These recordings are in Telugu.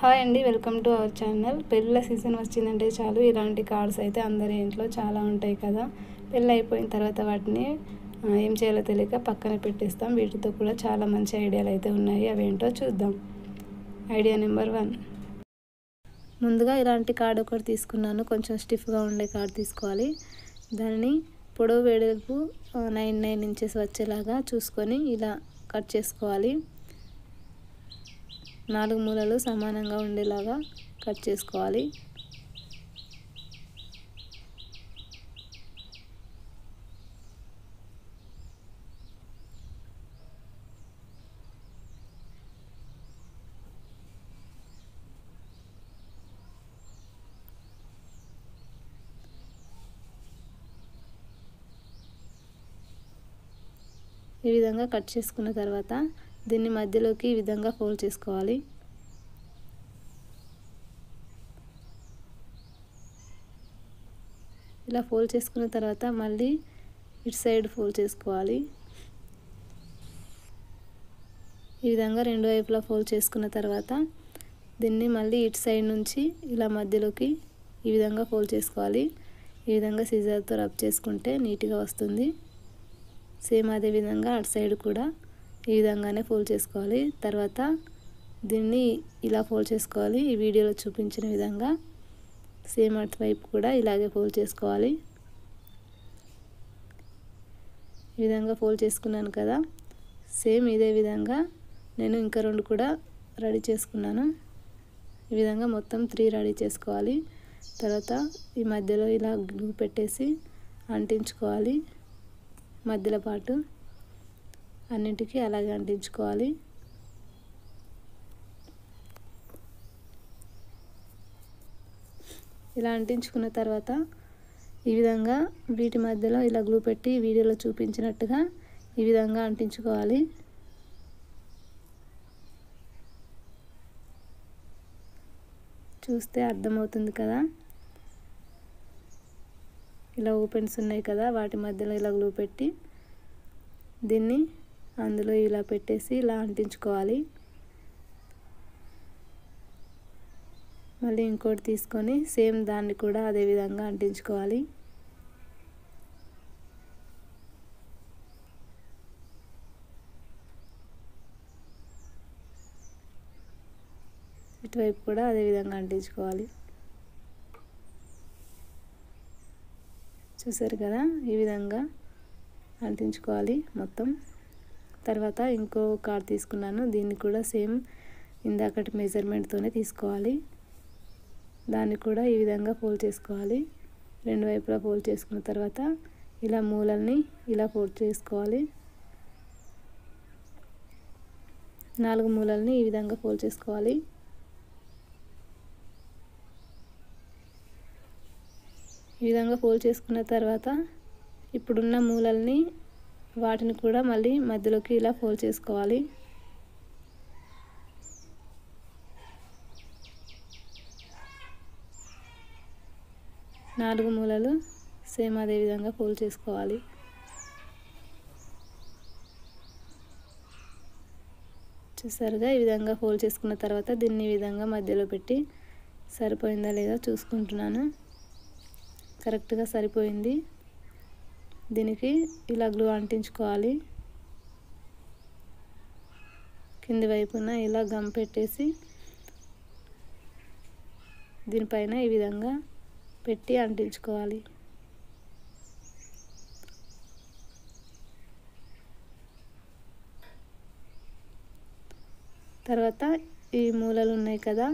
హాయ్ అండి, వెల్కమ్ టు అవర్ ఛానల్. పెళ్ళిళ్ళ సీజన్ వచ్చిందంటే చాలు ఇలాంటి కార్డ్స్ అయితే అందరి ఇంట్లో చాలా ఉంటాయి కదా. పెళ్ళి అయిపోయిన తర్వాత వాటిని ఏం చేయాలో తెలియక పక్కన పెట్టేస్తాం. వీటితో కూడా చాలా మంచి ఐడియాలు అయితే ఉన్నాయి, అవేంటో చూద్దాం. ఐడియా నెంబర్ 1, ముందుగా ఇలాంటి కార్డ్ ఒకటి తీసుకున్నాను. కొంచెం స్టిఫ్గా ఉండే కార్డ్ తీసుకోవాలి. దానిని పొడవు వెడల్పు 9 ఇంచెస్ వచ్చేలాగా చూసుకొని ఇలా కట్ చేసుకోవాలి. 4 మూలలు సమానంగా ఉండేలాగా కట్ చేసుకోవాలి. ఈ విధంగా కట్ చేసుకున్న తర్వాత దీన్ని మధ్యలోకి ఈ విధంగా ఫోల్డ్ చేసుకోవాలి. ఇలా ఫోల్డ్ చేసుకున్న తర్వాత మళ్ళీ ఇటు సైడ్ ఫోల్డ్ చేసుకోవాలి. ఈ విధంగా రెండు వైపులా ఫోల్డ్ చేసుకున్న తర్వాత దీన్ని మళ్ళీ ఇటు సైడ్ నుంచి ఇలా మధ్యలోకి ఈ విధంగా ఫోల్డ్ చేసుకోవాలి. ఈ విధంగా సిజర్తో రబ్ చేసుకుంటే నీట్గా వస్తుంది. సేమ్ అదే విధంగా అటు సైడ్ కూడా ఈ విధంగానే ఫోల్డ్ చేసుకోవాలి. తర్వాత దీన్ని ఇలా ఫోల్డ్ చేసుకోవాలి. ఈ వీడియోలో చూపించిన విధంగా సేమ్ అటు వైపు కూడా ఇలాగే ఫోల్డ్ చేసుకోవాలి. ఈ విధంగా ఫోల్డ్ చేసుకున్నాను కదా. సేమ్ ఇదే విధంగా నేను ఇంకా 2 కూడా రెడీ చేసుకున్నాను. ఈ విధంగా మొత్తం 3 రెడీ చేసుకోవాలి. తర్వాత ఈ మధ్యలో ఇలా గ్లూ పెట్టేసి అంటించుకోవాలి. మధ్యలో పాటు అన్నింటికి అలాగే అంటించుకోవాలి. ఇలా అంటించుకున్న తర్వాత ఈ విధంగా వీటి మధ్యలో ఇలా గ్లూ పెట్టి వీడియోలో చూపించినట్టుగా ఈ విధంగా అంటించుకోవాలి. చూస్తే అర్థమవుతుంది కదా. ఇలా ఓపెన్స్ ఉన్నాయి కదా, వాటి మధ్యలో ఇలా గ్లూ పెట్టి దీన్ని అందులో ఇలా పెట్టేసి ఇలా అంటించుకోవాలి. మళ్ళీ ఇంకోటి తీసుకొని సేమ్ దాన్ని కూడా అదే విధంగా అంటించుకోవాలి. ఇటువైపు కూడా అదే విధంగా అంటించుకోవాలి. చూసారు కదా, ఈ విధంగా అంటించుకోవాలి మొత్తం. తర్వాత ఇంకో కార్డ్ తీసుకున్నాను. దీన్ని కూడా సేమ్ ఇందాకటి మెజర్మెంట్తోనే తీసుకోవాలి. దాన్ని కూడా ఈ విధంగా ఫోల్డ్ చేసుకోవాలి. రెండు వైపులా ఫోల్డ్ చేసుకున్న తర్వాత ఇలా మూలల్ని ఇలా ఫోల్డ్ చేసుకోవాలి. 4 మూలల్ని ఈ విధంగా ఫోల్డ్ చేసుకోవాలి. ఈ విధంగా ఫోల్డ్ చేసుకున్న తర్వాత ఇప్పుడున్న మూలల్ని వాటిని కూడా మళ్ళీ మధ్యలోకి ఇలా ఫోల్డ్ చేసుకోవాలి. నాలుగు మూలలు సేమ్ అదే విధంగా ఫోల్డ్ చేసుకోవాలి. చూసారుగా, ఈ విధంగా ఫోల్డ్ చేసుకున్న తర్వాత దీన్ని ఈ విధంగా మధ్యలో పెట్టి సరిపోయిందా లేదా చూసుకుంటున్నాను. కరెక్ట్గా సరిపోయింది. దీనికి ఇలా గ్లూ అంటించుకోవాలి. కింది వైపున ఇలా గమ్ పెట్టేసి దీనిపైన ఈ విధంగా పెట్టి అంటించుకోవాలి. తర్వాత ఈ మూలలు ఉన్నాయి కదా,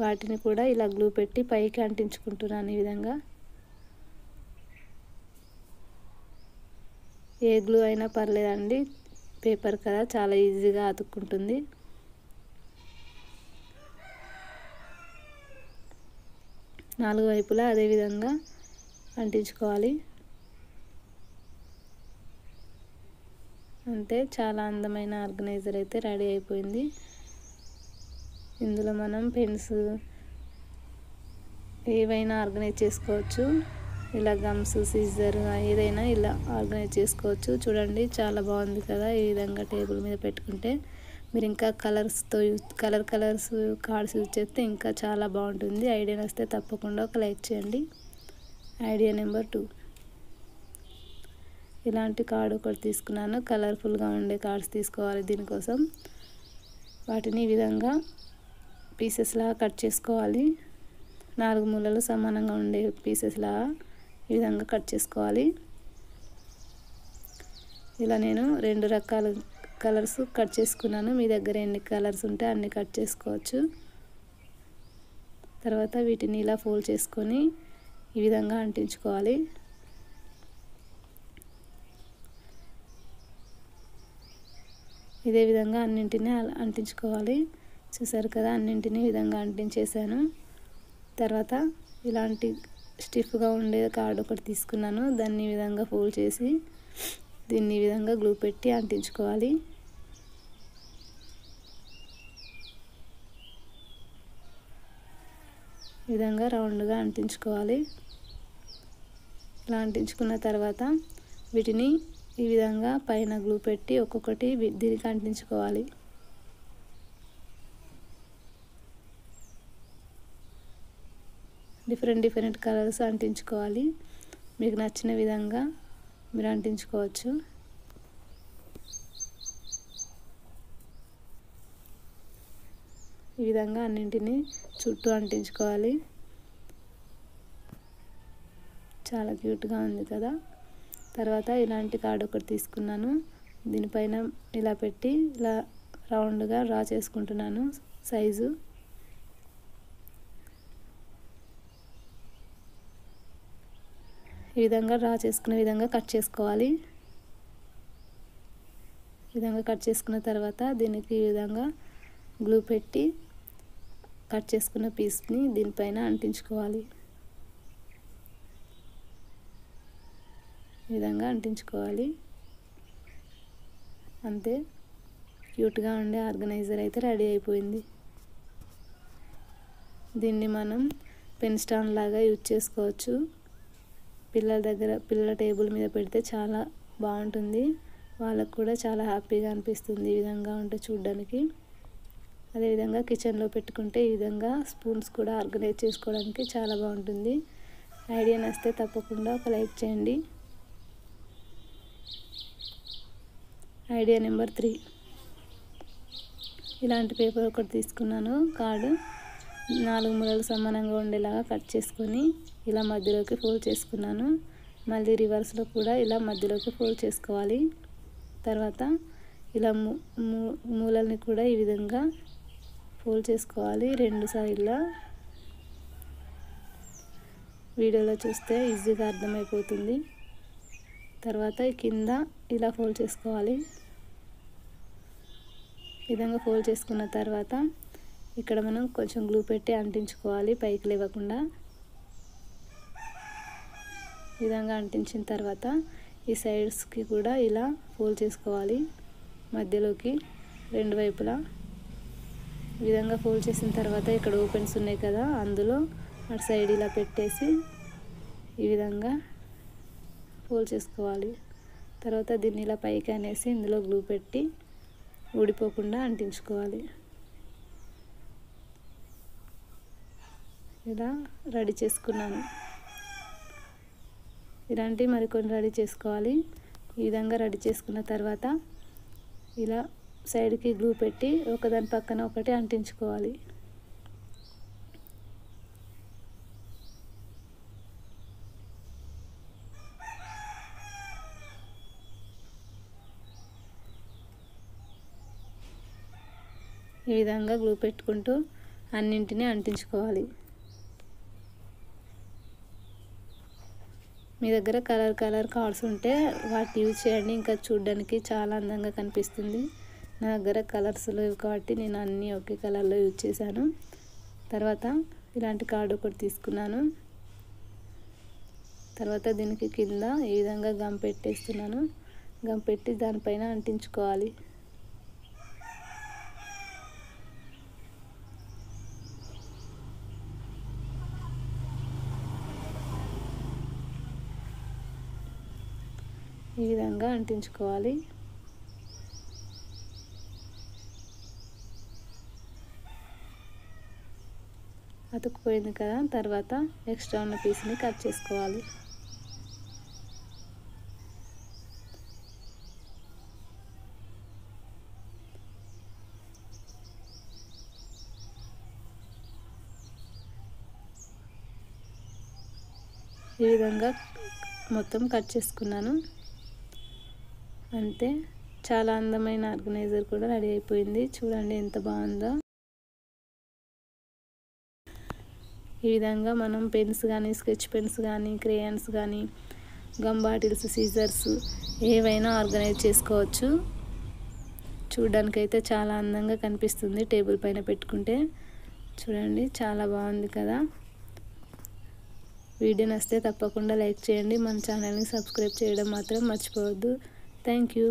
వాటిని కూడా ఇలా గ్లూ పెట్టి పైకి అంటించుకుంటున్నాను. ఈ విధంగా ఏ గ్లూ అయినా పర్లేదండి, పేపర్ కదా చాలా ఈజీగా అతుక్కుంటుంది. నాలుగు వైపులా అదే విధంగా అంటించుకోవాలి. అంతే, చాలా అందమైన ఆర్గనైజర్ అయితే రెడీ అయిపోయింది. ఇందులో మనం పెన్స్ ఏవైనా ఆర్గనైజ్ చేసుకోవచ్చు. ఇలా గమ్స్, సీజర్ ఏదైనా ఇలా ఆర్గనైజ్ చేసుకోవచ్చు. చూడండి, చాలా బాగుంది కదా. ఈ విధంగా టేబుల్ మీద పెట్టుకుంటే మీరు ఇంకా కలర్స్ కార్డ్స్ యూజ్ చేస్తే ఇంకా చాలా బాగుంటుంది. ఐడియా వస్తే తప్పకుండా ఒక లైక్ చేయండి. ఐడియా నెంబర్ 2, ఇలాంటి కార్డ్ ఒకటి తీసుకున్నాను. కలర్ఫుల్గా ఉండే కార్డ్స్ తీసుకోవాలి. దీనికోసం వాటిని ఈ విధంగా పీసెస్లా కట్ చేసుకోవాలి. 4 మూలలు సమానంగా ఉండే పీసెస్లా ఈ విధంగా కట్ చేసుకోవాలి. ఇలా నేను 2 రకాల కలర్స్ కట్ చేసుకున్నాను. మీ దగ్గర ఎన్ని కలర్స్ ఉంటే అన్ని కట్ చేసుకోవచ్చు. తర్వాత వీటిని ఇలా ఫోల్డ్ చేసుకొని ఈ విధంగా అంటించుకోవాలి. ఇదే విధంగా అన్నింటినీ అంటించుకోవాలి. చూసారు కదా, అన్నింటినీ ఈ విధంగా అంటించేసాను. తర్వాత ఇలాంటి స్టిఫ్గా ఉండే కార్డ్ ఒకటి తీసుకున్నాను. దాన్ని ఈ విధంగా ఫోల్డ్ చేసి దీన్ని ఈ విధంగా గ్లూ పెట్టి అంటించుకోవాలి. ఈ విధంగా రౌండ్గా అంటించుకోవాలి. ఇలా అంటించుకున్న తర్వాత వీటిని ఈ విధంగా పైన గ్లూ పెట్టి ఒక్కొక్కటి దీనికి అంటించుకోవాలి. Different colours అంటించుకోవాలి. మీకు నచ్చిన విధంగా మీరు అంటించుకోవచ్చు. ఈ విధంగా అన్నింటినీ చుట్టూ అంటించుకోవాలి. చాలా క్యూట్గా ఉంది కదా. తర్వాత ఇలాంటి కార్డ్ ఒకటి తీసుకున్నాను. దీనిపైన ఇలా పెట్టి ఇలా రౌండ్గా డ్రా చేసుకుంటున్నాను సైజు. ఈ విధంగా డ్రా చేసుకునే విధంగా కట్ చేసుకోవాలి. ఈ విధంగా కట్ చేసుకున్న తర్వాత దీనికి ఈ విధంగా గ్లూ పెట్టి కట్ చేసుకున్న పీస్ని దీనిపైన అంటించుకోవాలి. ఈ విధంగా అంటించుకోవాలి. అంతే, క్యూట్గా ఉండే ఆర్గనైజర్ అయితే రెడీ అయిపోయింది. దీన్ని మనం పెన్ స్టాండ్ లాగా యూజ్ చేసుకోవచ్చు. పిల్లల టేబుల్ మీద పెడితే చాలా బాగుంటుంది. వాళ్ళకు కూడా చాలా హ్యాపీగా అనిపిస్తుంది ఈ విధంగా ఉంటే చూడడానికి. అదేవిధంగా కిచెన్లో పెట్టుకుంటే ఈ విధంగా స్పూన్స్ కూడా ఆర్గనైజ్ చేసుకోవడానికి చాలా బాగుంటుంది. ఐడియా నచ్చితే తప్పకుండా ఒక లైక్ చేయండి. ఐడియా నెంబర్ 3, ఇలాంటి పేపర్ ఒకటి తీసుకున్నాను. కార్డు 4 మూలలు సమానంగా ఉండేలాగా కట్ చేసుకొని ఇలా మధ్యలోకి ఫోల్డ్ చేసుకున్నాను. మళ్ళీ రివర్స్లో కూడా ఇలా మధ్యలోకి ఫోల్డ్ చేసుకోవాలి. తర్వాత ఇలా మూలల్ని కూడా ఈ విధంగా ఫోల్డ్ చేసుకోవాలి 2 సైడ్లా. వీడియోలో చూస్తే ఈజీగా అర్థమైపోతుంది. తర్వాత కింద ఇలా ఫోల్డ్ చేసుకోవాలి. ఈ విధంగా ఫోల్డ్ చేసుకున్న తర్వాత ఇక్కడ మనం కొంచెం గ్లూ పెట్టి అంటించుకోవాలి పైకి లేవకుండా. ఈ విధంగా అంటించిన తర్వాత ఈ సైడ్స్కి కూడా ఇలా ఫోల్డ్ చేసుకోవాలి మధ్యలోకి 2 వైపులా. ఈ విధంగా ఫోల్డ్ చేసిన తర్వాత ఇక్కడ ఓపెన్స్ ఉన్నాయి కదా, అందులో అటు సైడ్ ఇలా పెట్టేసి ఈ విధంగా ఫోల్డ్ చేసుకోవాలి. తర్వాత దీన్ని ఇలా పైకి అనేసి ఇందులో గ్లూ పెట్టి ఊడిపోకుండా అంటించుకోవాలి. ఇలా రెడీ చేసుకున్నాను. ఇలాంటి మరికొన్ని రెడీ చేసుకోవాలి. ఈ విధంగా రెడీ చేసుకున్న తర్వాత ఇలా సైడ్కి గ్లూ పెట్టి ఒకదాని పక్కన ఒకటి అంటించుకోవాలి. ఈ విధంగా గ్లూ పెట్టుకుంటూ అన్నింటినీ అంటించుకోవాలి. మీ దగ్గర కలర్ కార్డ్స్ ఉంటే వాటిని యూజ్ చేయండి, ఇంకా చూడడానికి చాలా అందంగా కనిపిస్తుంది. నా దగ్గర కలర్స్ లేవు కాబట్టి నేను అన్నీ ఒకే కలర్లో యూజ్ చేశాను. తర్వాత ఇలాంటి కార్డు ఒకటి తీసుకున్నాను. తర్వాత దీనికి కింద ఈ విధంగా గమ్ పెట్టేస్తున్నాను. గమ్ పెట్టి దానిపైన అంటించుకోవాలి. ఈ విధంగా అంటించుకోవాలి. అతుక్కుపోయింది కదా. తర్వాత ఎక్స్ట్రా ఉన్న పీస్ని కట్ చేసుకోవాలి. ఈ విధంగా మొత్తం కట్ చేసుకున్నాను. అంతే, చాలా అందమైన ఆర్గనైజర్ కూడా రెడీ అయిపోయింది. చూడండి ఎంత బాగుందో. ఈ విధంగా మనం పెన్స్ కానీ, స్కెచ్ పెన్స్ కానీ, క్రేయాన్స్ కానీ, గమ్ బాటిల్స్, సీజర్స్ ఏవైనా ఆర్గనైజ్ చేసుకోవచ్చు. చూడడానికైతే చాలా అందంగా కనిపిస్తుంది టేబుల్ పైన పెట్టుకుంటే. చూడండి చాలా బాగుంది కదా. వీడియో నచ్చితే తప్పకుండా లైక్ చేయండి. మన ఛానల్ని సబ్స్క్రైబ్ చేయడం మాత్రం మర్చిపోవద్దు. Thank you.